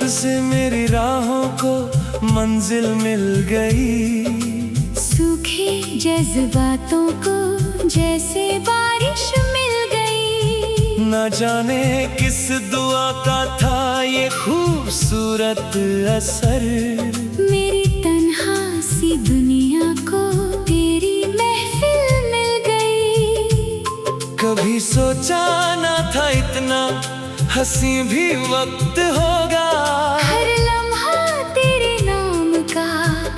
से मेरी राहों को मंजिल मिल गई। सूखे जज्बातों को जैसे बारिश मिल गई। न जाने किस दुआ का था ये खूबसूरत असर। मेरी तन्हा सी दुनिया को तेरी महफिल मिल गई। कभी सोचा न था इतना हंसी भी वक्त होगा। हर लम्हा तेरे नाम का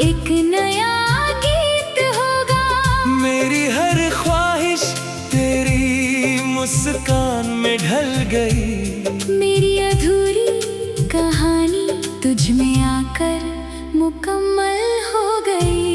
एक नया गीत होगा। मेरी हर ख्वाहिश तेरी मुस्कान में ढल गई। मेरी अधूरी कहानी तुझ में आकर मुकम्मल हो गई।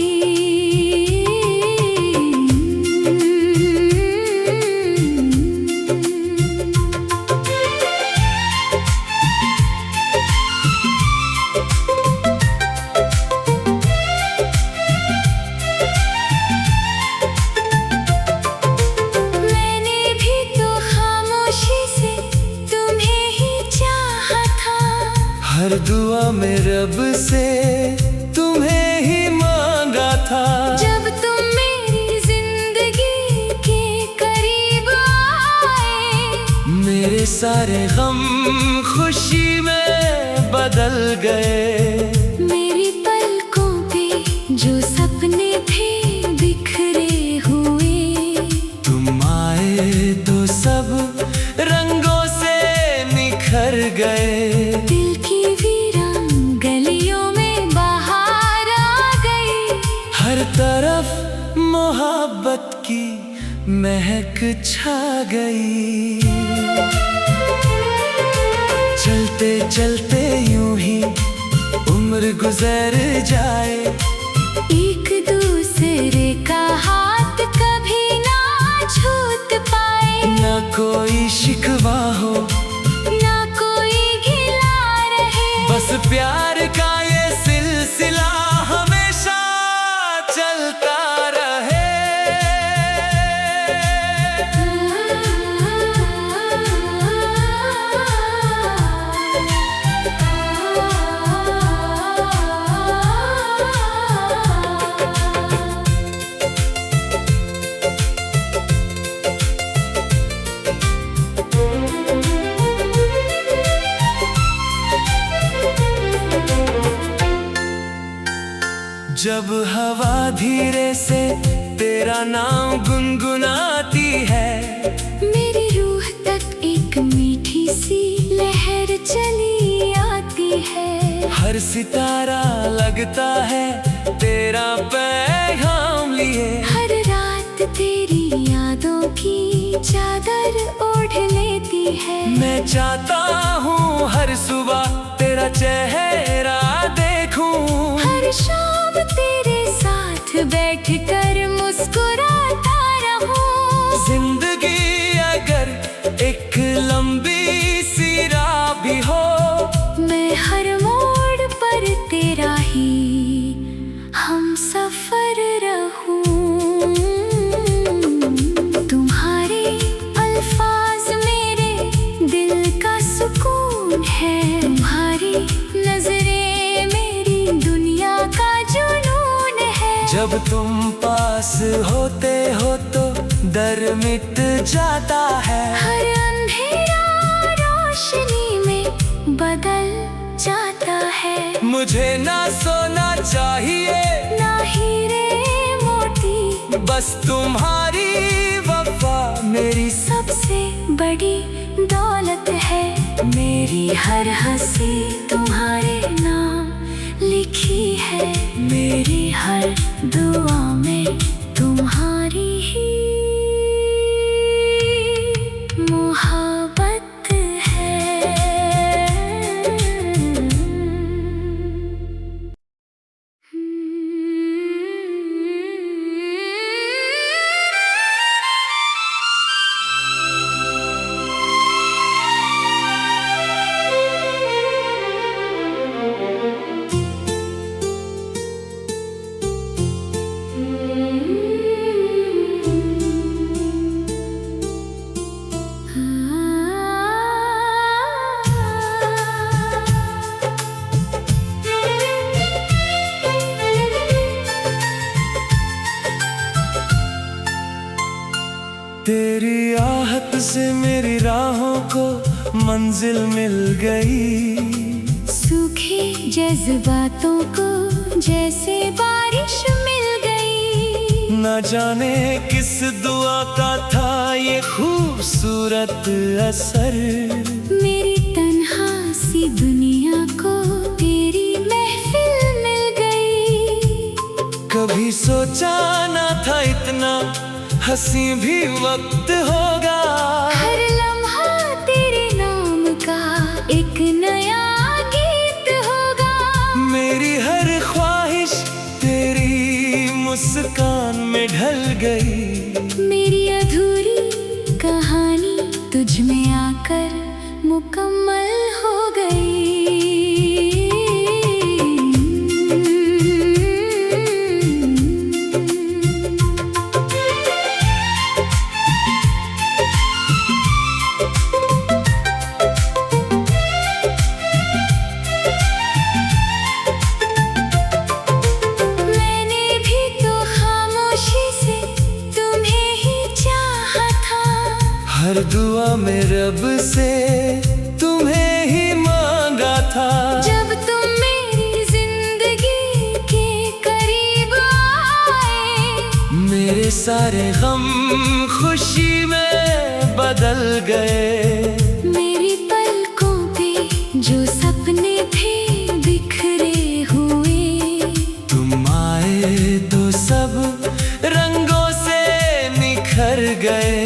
हर दुआ में रब से तुम्हें ही मांगा था। जब तुम मेरी जिंदगी के करीब आए। मेरे सारे गम खुशी में बदल गए। मेरी पलकों पे जो सपने थे बिखरे हुए। तुम आए तो सब रंगों से निखर गए। हर तरफ मोहब्बत की महक छा गई। चलते चलते यूं ही उम्र गुजर जाए। एक दूसरे का हाथ कभी ना छूट पाए। ना कोई शिकवा हो ना कोई गिला रहे। बस प्यार का ये सिलसिला हमेशा चलता रहे। जब हवा धीरे से तेरा नाम गुनगुनाती है। मेरी रूह तक एक मीठी सी लहर चली आती है। हर सितारा लगता है तेरा पैगाम लिए। हर रात तेरी यादों की चादर ओढ़ लेती है। मैं चाहता हूँ हर सुबह तेरा चेहरा देखूं। हर शाम तेरे साथ बैठकर मुस्कुराता रहूं। जिंदगी अगर एक लंबी सी राह भी हो। मैं हर मोड़ पर तेरा ही हम सफर रहूं। तुम्हारे अल्फाज मेरे दिल का सुकून है। तुम्हारी नजरें मेरी दुनिया का जुनून है। जब तुम पास होते हो तो डर मिट जाता है। हर अंधेरा रोशनी में बदल जाता है। मुझे ना सोना चाहिए ना हीरे मोती। बस तुम्हारी वफा मेरी सबसे बड़ी दौलत है। मेरी हर हंसी तुम्हारे नाम लिखी है। मेरी हर दुआ में तुम्हारी ही मोहब्बत है। तेरी आहट से मेरी राहों को मंजिल मिल गई। सूखे जज्बातों को जैसे बारिश मिल गई। न जाने किस दुआ का था ये खूबसूरत असर। मेरी तन्हा सी दुनिया को तेरी महफिल मिल गई। कभी सोचा न था इतना हंसी भी वक्त होगा। हर लम्हा तेरे नाम का एक नया गीत होगा। मेरी हर ख्वाहिश तेरी मुस्कान में ढल गई। मेरी अधूरी कहानी तुझ में आकर मुकम्मल हो गई। हर दुआ में रब से तुम्हें ही मांगा था। जब तुम मेरी जिंदगी के करीब आए, मेरे सारे गम खुशी में बदल गए। मेरी पलकों पे जो सपने थे बिखरे हुए, तुम आए तो सब रंगों से निखर गए।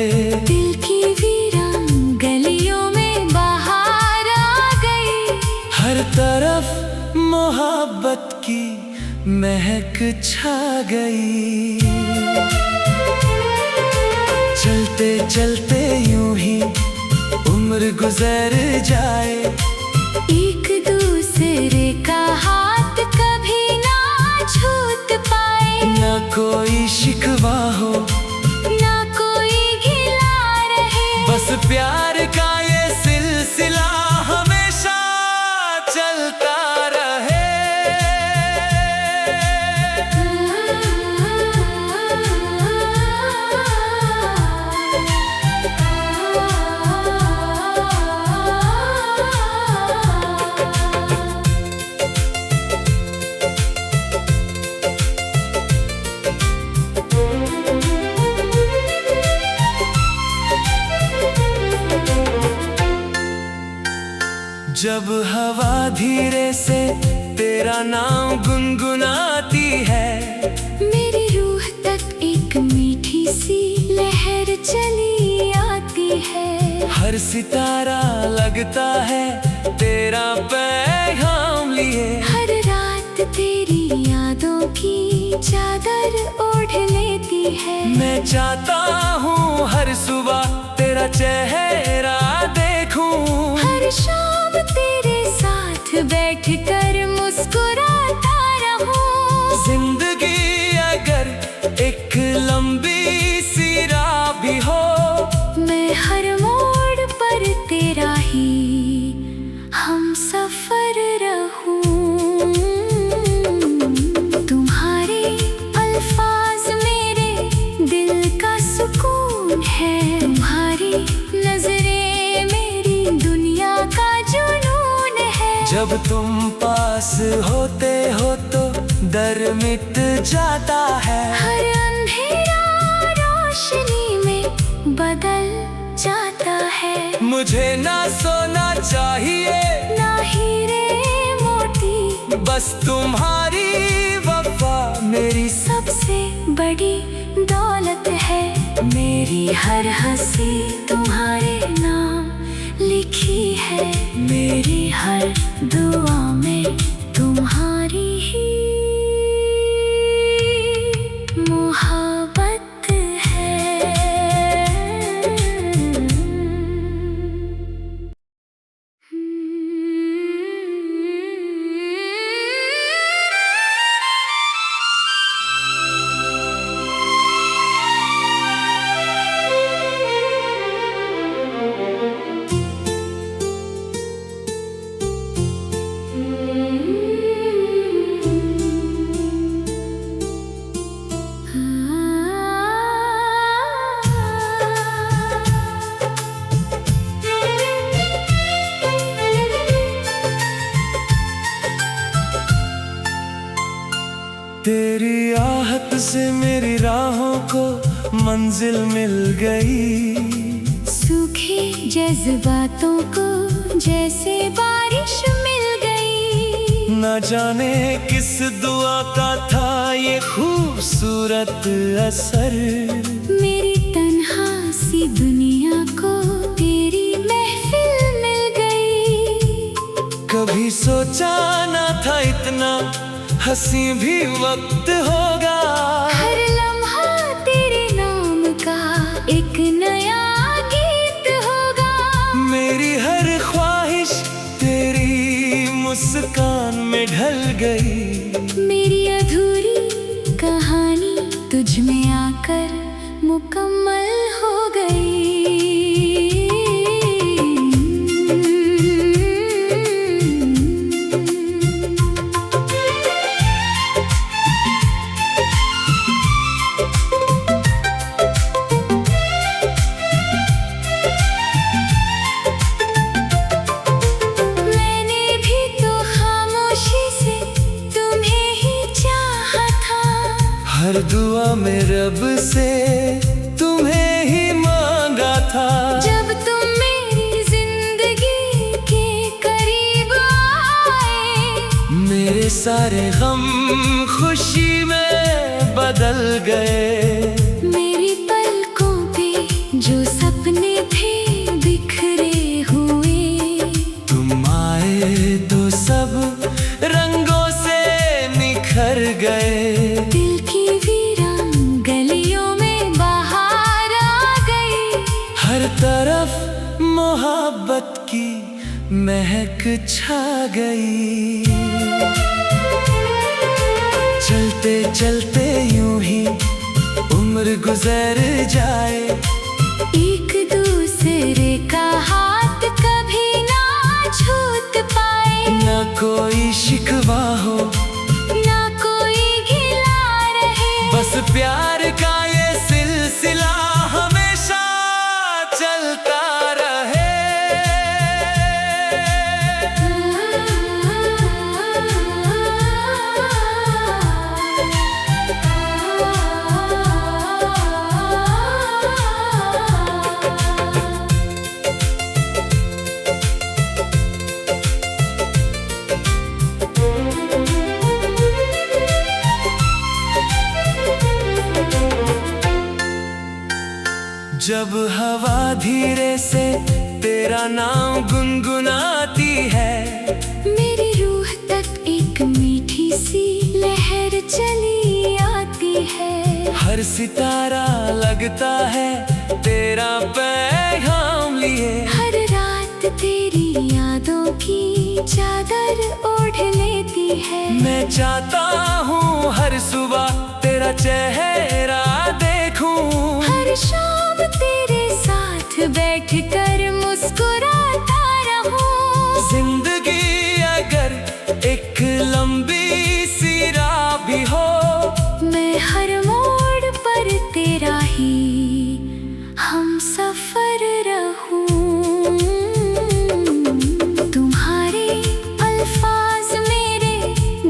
हर तरफ मोहब्बत की महक छा गई। चलते चलते यूं ही उम्र गुजर जाए। एक दूसरे का हाथ कभी ना छूट पाए। ना कोई शिकवा हो, ना कोई गिला रहे। बस प्यार का ये सिलसिला हमेशा चलता रहे। जब हवा धीरे से तेरा नाम गुनगुनाती है, मेरी रूह तक एक मीठी सी लहर चली आती है। हर सितारा लगता है तेरा पैगाम लिए। हर रात तेरी यादों की चादर ओढ़ लेती है। मैं चाहता हूँ हर सुबह तेरा चेहरा देखूं। हर शाम तेरे साथ बैठकर मुस्कुराता रहूं। जिंदगी अगर एक लंबी सी राह भी हो, मैं हर मोड़ पर तेरा ही हम सफर रहूं। तुम्हारे अल्फाज मेरे दिल का सुकून है। तुम्हारी नजरें मेरी दुनिया का जुनून है। जब तुम पास होते हो तो डर मिट जाता है। हर अंधेरा रोशनी में बदल जाता है। मुझे ना सोना चाहिए, ना हीरे मोती, बस तुम्हारी वफा मेरी सबसे बड़ी दौलत है। मेरी हर हंसी तुम्हारे नाम लिखी है। मेरी हर दुआ में तुम्हारी ही मोहब्बत है। को मंजिल मिल गई। सूखे जज्बातों को जैसे बारिश मिल गई। न जाने किस दुआ का था ये खूबसूरत असर। मेरी तन्हा सी दुनिया को तेरी महफिल मिल गई। कभी सोचा न था इतना हंसी भी वक्त होगा। हर लम्हा तेरे नाम का एक नया गीत होगा। मेरी हर ख्वाहिश तेरी मुस्कान में ढल गई। मेरी अधूरी कहानी तुझ में आकर मुकम्मल हो गई। हर दुआ में रब से तुम्हें ही मांगा था। जब तुम मेरी जिंदगी के करीब आए। मेरे सारे गम खुशी में बदल गए। मेरी पलकों पे जो सपने थे बिखरे हुए। तुम आए तो सब रंगों से निखर गए। हर तरफ मोहब्बत की महक छा गई। चलते चलते यूं ही उम्र गुजर जाए। एक दूसरे का हाथ कभी ना छूट पाए। ना कोई शिकवा हो ना कोई गिला रहे। बस प्यार का ये सिलसिला हमेशा चलता रहे। जब हवा धीरे से तेरा नाम गुनगुनाती है। मेरी रूह तक एक मीठी सी लहर चली आती है। हर सितारा लगता है तेरा पैगाम लिए। हर रात तेरी यादों की चादर ओढ़ लेती है। मैं चाहता हूँ हर सुबह तेरा चेहरा देखूं। हर शाम तेरे साथ बैठकर मुस्कुराता रहूं। जिंदगी अगर एक लंबी सी राह भी हो। मैं हर मोड़ पर तेरा ही हम सफर रहूं। तुम्हारे अल्फाज मेरे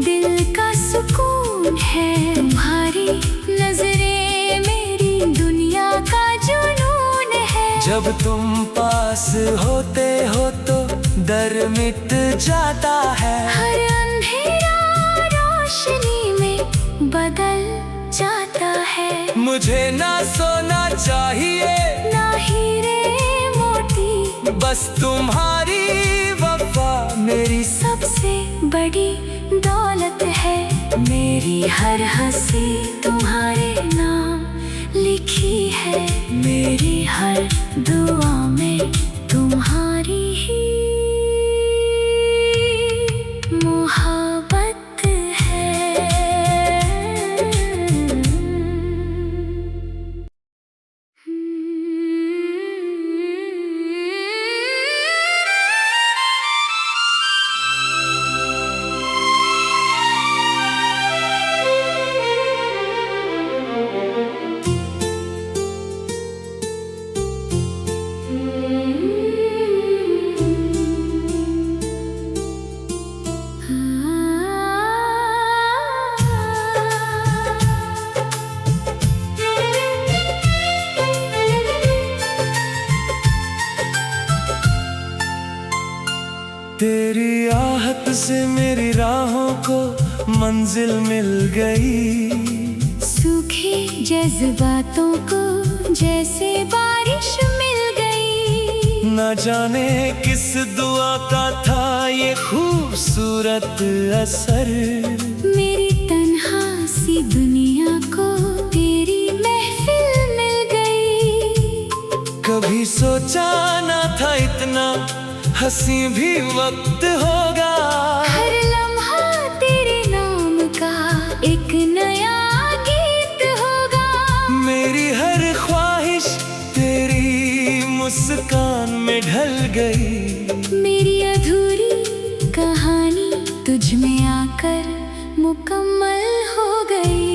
दिल का सुकून है। तुम्हारी नजरें मेरी दुनिया का जुनून है। जब तुम पास होते हो तो डर मिट जाता है। हर अंधेरा रोशनी में बदल जाता है। मुझे ना सोना चाहिए ना हीरे मोती। बस तुम्हारी वफा मेरी सबसे बड़ी दौलत है। मेरी हर हंसी तुम्हारे नाम लिखी है। मेरी हर दुआ में तुम्हारी ही मोहब्बत है। तेरी आहट से मेरी राहों को मंजिल मिल गई। सूखे जज्बातों को जैसे बारिश मिल गई। न जाने किस दुआ का था ये खूबसूरत असर। मेरी तन्हा सी दुनिया को तेरी महफिल मिल गई। कभी सोचा न था इतना हंसी भी वक्त होगा। हर लम्हा तेरे नाम का एक नया गीत होगा। मेरी हर ख्वाहिश तेरी मुस्कान में ढल गई। मेरी अधूरी कहानी तुझ में आकर मुकम्मल हो गई।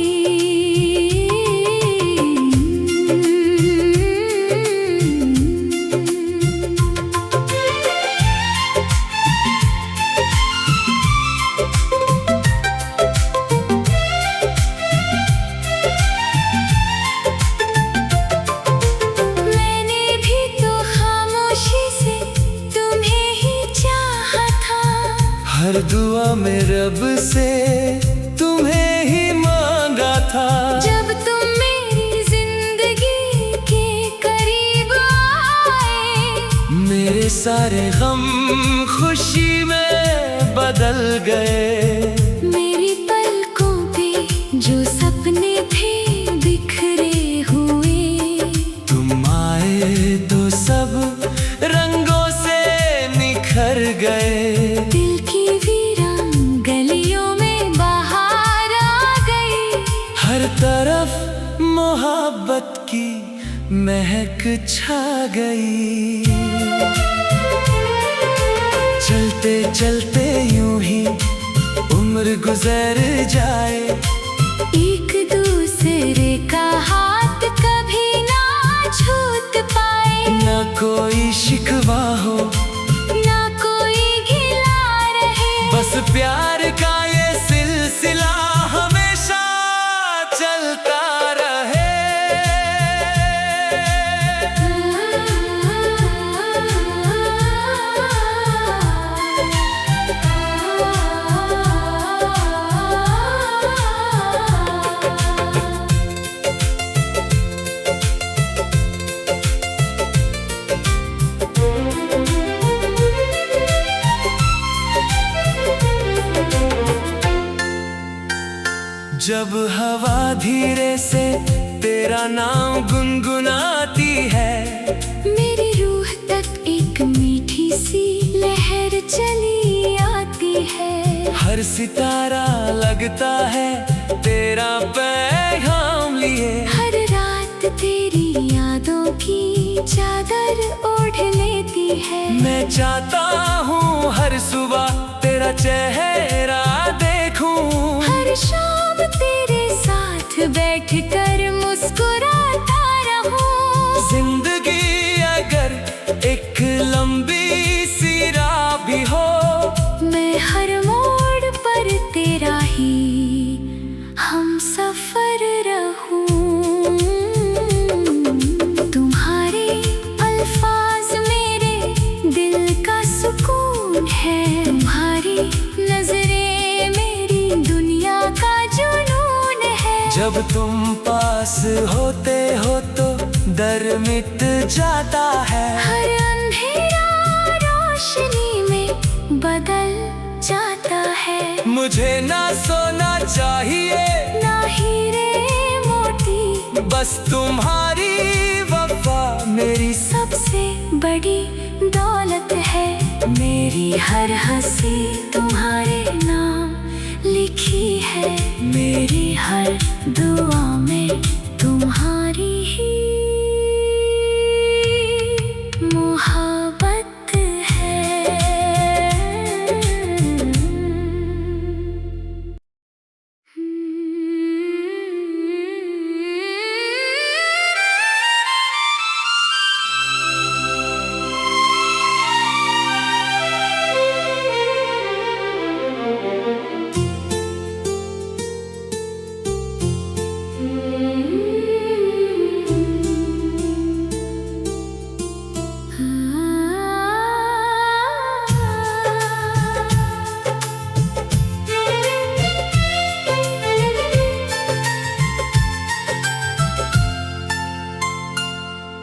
हर दुआ में रब से तुम्हें ही मांगा था। जब तुम मेरी जिंदगी के करीब आए, मेरे सारे गम खुशी में बदल गए। मेरी पलकों पे जो सपने थे बिखरे हुए, तुम आए तो सब रंगों से निखर गए। हर तरफ मोहब्बत की महक छा गई। चलते चलते यूं ही उम्र गुजर जाए। एक दूसरे का हाथ कभी ना छूट पाए। ना कोई शिकवा हो, ना कोई गिला रहे। बस प्यार का ये सिलसिला हमेशा चलता रहे। जब हवा धीरे से तेरा नाम गुनगुनाती है, मेरी रूह तक एक मीठी सी लहर चली आती है। हर सितारा लगता है तेरा पैगाम लिए। हर रात तेरी यादों की चादर ओढ़ लेती है। मैं चाहता हूँ हर सुबह तेरा चेहरा देखूं। हर शाम तेरे साथ बैठकर मुस्कुराता रहूं। जिंदगी अगर एक लंबी सी राह भी हो, मैं हर मोड़ पर तेरा ही हम सफर रहूं। तुम्हारे अल्फाज मेरे दिल का सुकून है। तुम्हारी नजरें मेरी दुनिया का जुनून है। जब तुम पास होते हो तो डर मिट जाता है। हर अंधेरा रोशनी में बदल जाता है। मुझे ना सोना चाहिए ना हीरे मोती, बस तुम्हारी वफा मेरी सबसे बड़ी दौलत है। मेरी हर हंसी तुम्हारे नाम लिखी है। मेरी हर दुआ में तुम्हारी ही मोहब्बत है।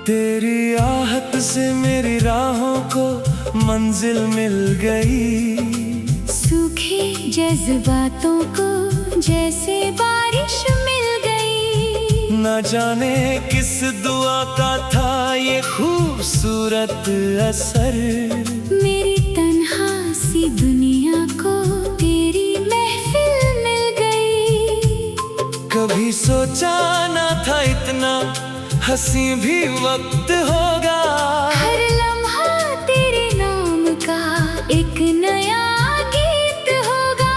तेरी आहट से मेरी राहों को मंजिल मिल गई। सूखे जज्बातों को जैसे बारिश मिल गई। न जाने किस दुआ का था ये खूबसूरत असर। मेरी तन्हा सी दुनिया को तेरी महफिल मिल गई। कभी सोचा न था इतना हंसी भी वक्त होगा। हर लम्हा तेरे नाम का एक नया गीत होगा।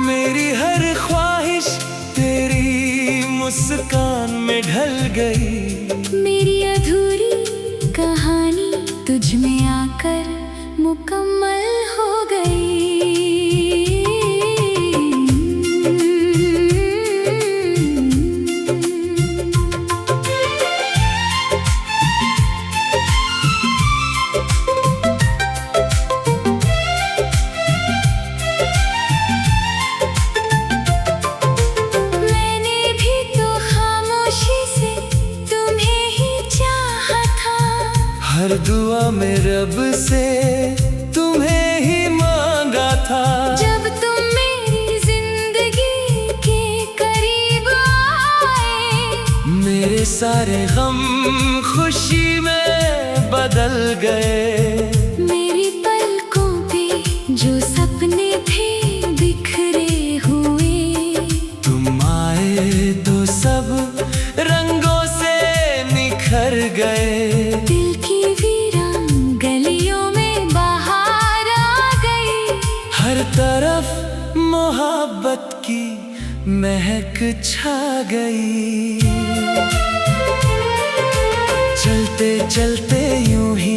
मेरी हर ख्वाहिश तेरी मुस्कान में ढल गई। मेरी अधूरी कहानी तुझ में आकर मुकम्मल हो गई। हर दुआ में रब से तुम्हें ही मांगा था। जब तुम मेरी जिंदगी के करीब आए। मेरे सारे गम खुशी में बदल गए। मेरी पलकों पे जो सपने थे बिखरे हुए। तुम आए तो सब रंगों से निखर गए। हर तरफ मोहब्बत की महक छा गई। चलते चलते यूं ही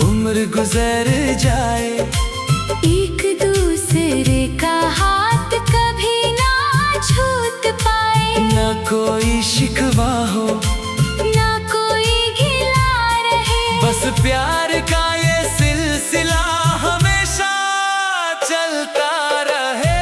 उम्र गुजर जाए। एक दूसरे का हाथ कभी ना छूट पाए। ना कोई शिकवा हो ना कोई गिला रहे। बस प्यार का ये सिलसिला हमेशा चलता रहे।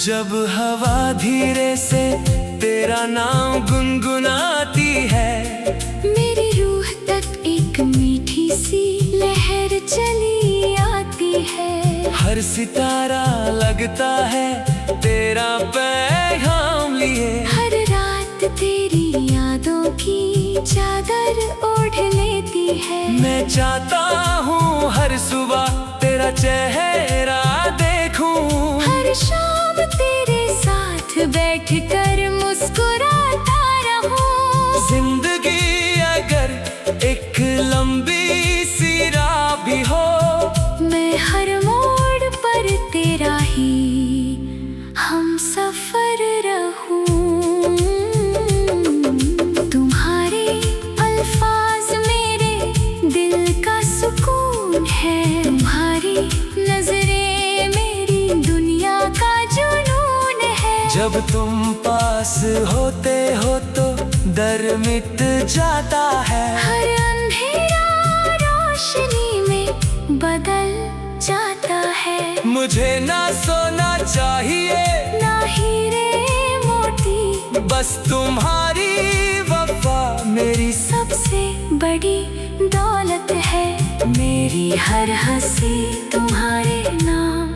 जब हवा धीरे से तेरा नाम गुनगुनाती है। मेरी रूह तक एक मीठी सी लहर चली आती है। हर सितारा लगता है तेरा पैगाम लिए। हर रात तेरी यादों की चादर ओढ़ लेती है। मैं चाहता हूँ हर सुबह तेरा चेहरा देखूं। हर शाम तेरे साथ बैठकर मुस्कुराता रहूं। जिंदगी अगर एक लंबी सी राह भी हो। मैं हर मोड़ पर तेरा ही हम सफर रहूं। तुम्हारे अल्फाज मेरे दिल का सुकून है। तुम्हारी नजरें मेरी दुनिया का जुनून है। जब तुम पास होते हो तो डर मिट जाता है। हर अंधेरा रोशनी में बदल जाता है। मुझे ना सोना चाहिए ना हीरे मोती। बस तुम्हारी वफा मेरी सबसे बड़ी दौलत है। मेरी हर हंसी तुम्हारे नाम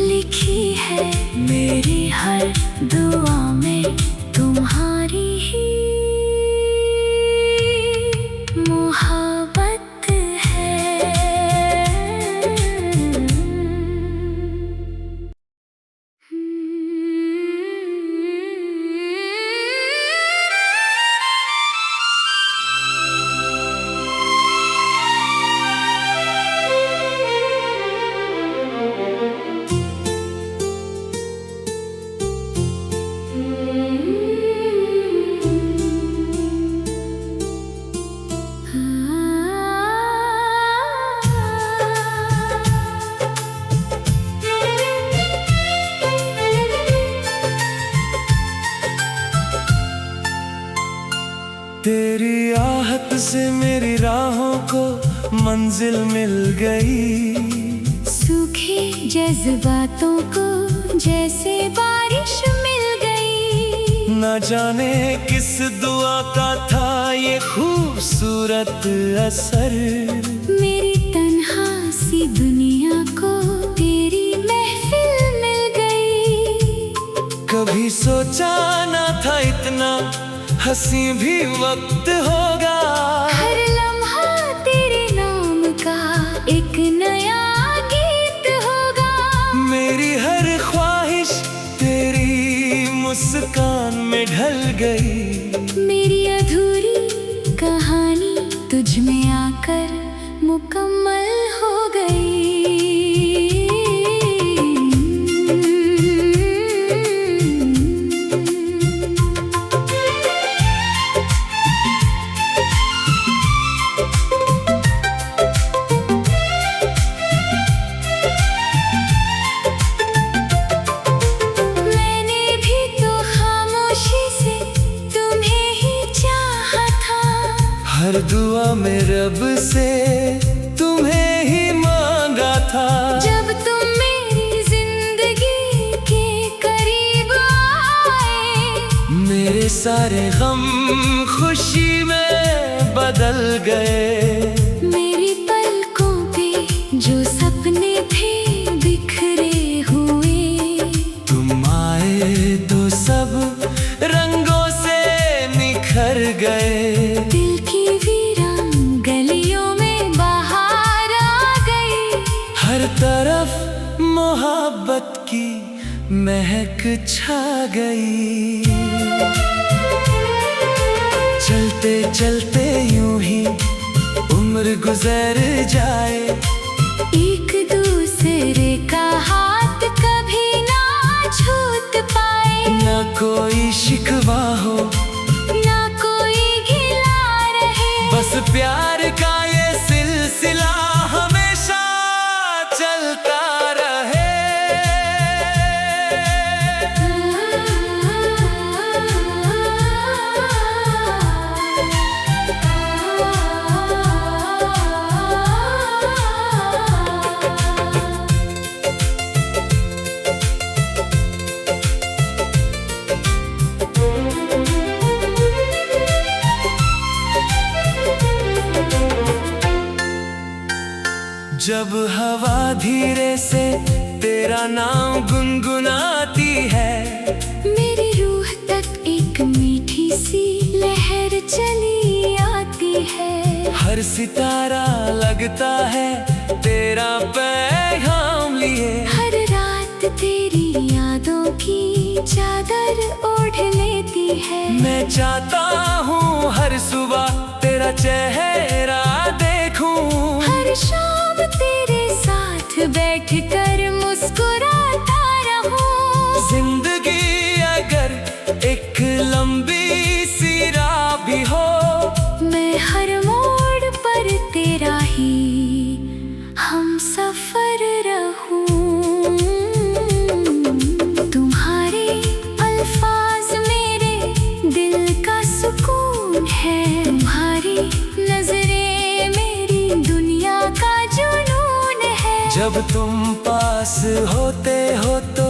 लिखी है। मेरी हर दुआ में तुम्हारी ही मोहब्बत है। से मेरी राहों को मंजिल मिल गई। सूखे जज्बातों को जैसे बारिश मिल गई। न जाने किस दुआ का था ये खूबसूरत असर। मेरी तन्हा सी दुनिया को तेरी महफिल मिल गई। कभी सोचा न था इतना हंसी भी वक्त होगा। हर लम्हा तेरे नाम का एक नया गीत होगा। मेरी हर ख्वाहिश तेरी मुस्कान में ढल गई। मेरी अधूरी कहानी तुझ में आकर मुकम्मल हो गई। हर दुआ में रब से तुम्हें ही मांगा था। जब तुम मेरी जिंदगी के करीब आए, मेरे सारे गम खुशी में बदल गए। मेरी पलकों पे जो सपने थे बिखरे हुए, तुम आए तो सब रंगों से निखर गए। हर तरफ मोहब्बत की महक छा गई। चलते चलते यूं ही उम्र गुजर जाए। एक दूसरे का हाथ कभी ना छूट पाए। ना कोई शिकवा हो, ना कोई गिला रहे। बस प्यार का ये सिलसिला हमेशा चलता रहे। जब हवा धीरे से तेरा नाम गुनगुनाती है, मेरी रूह तक एक मीठी सी लहर चली आती है। हर सितारा लगता है तेरा पैगाम लिए। हर रात तेरी यादों की चादर ओढ़ लेती है। मैं चाहता हूँ हर सुबह तेरा चेहरा देखूं। हर शाम तेरे साथ बैठकर मुस्कुराता रहूं। जिंदगी अगर एक लंबी सी राह भी हो, मैं हर मोड़ पर तेरा ही हम सफर रहूं। तुम्हारे अल्फाज मेरे दिल का सुकून है। तुम्हारी नजरें मेरी दुनिया का जुनून है। जब तुम पास होते हो तो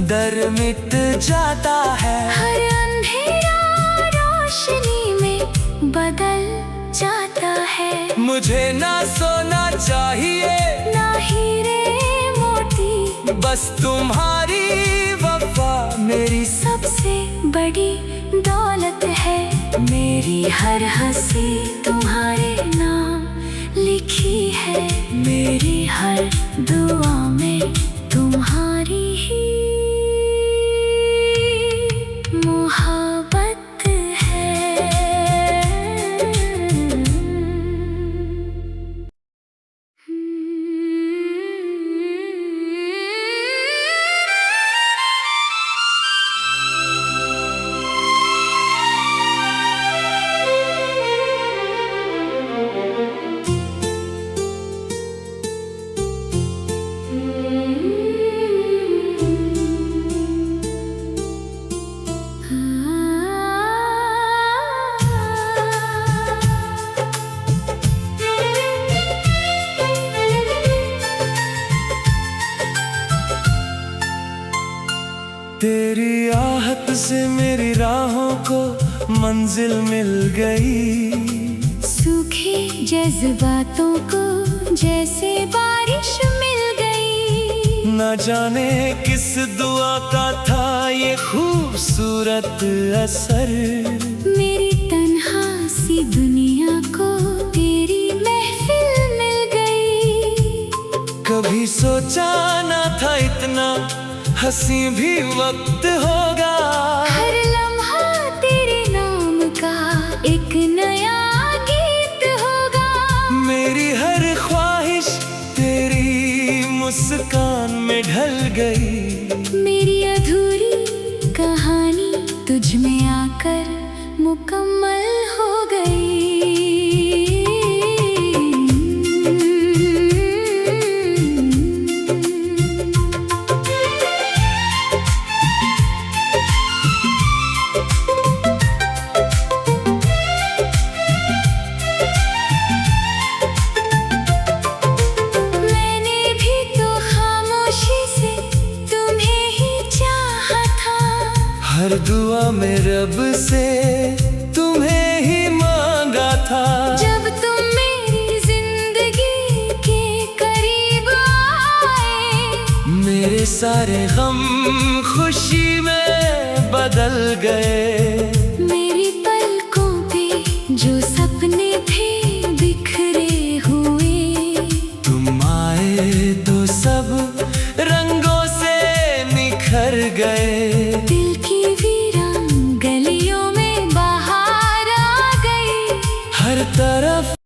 डर मिट जाता है। हर अंधेरा रोशनी में बदल जाता है। मुझे ना सोना चाहिए, ना हीरे मोती, बस तुम्हारी वफा मेरी सबसे बड़ी दौलत है। मेरी हर हंसी तुम्हारे नाम लिखी है। मेरी हर दुआ में तुम्हारी ही मोहब्बत है। तेरी आहट से मेरी राहों को मंजिल मिल गई। सूखे जज्बातों को जैसे बारिश मिल गई। न जाने किस दुआ का था ये खूबसूरत असर। मेरी तन्हा सी दुनिया को तेरी महफिल मिल गई। कभी सोचा न था इतना हंसी भी वक्त होगा। हर लम्हा तेरे नाम का एक नया गीत होगा। मेरी हर ख्वाहिश तेरी मुस्कान में ढल गई। मेरी अधूरी कहानी तुझ में आकर मुकम्मल हो गई। हर दुआ में रब से तुम्हें ही मांगा था। जब तुम मेरी जिंदगी के करीब आए। मेरे सारे गम खुशी में बदल गए।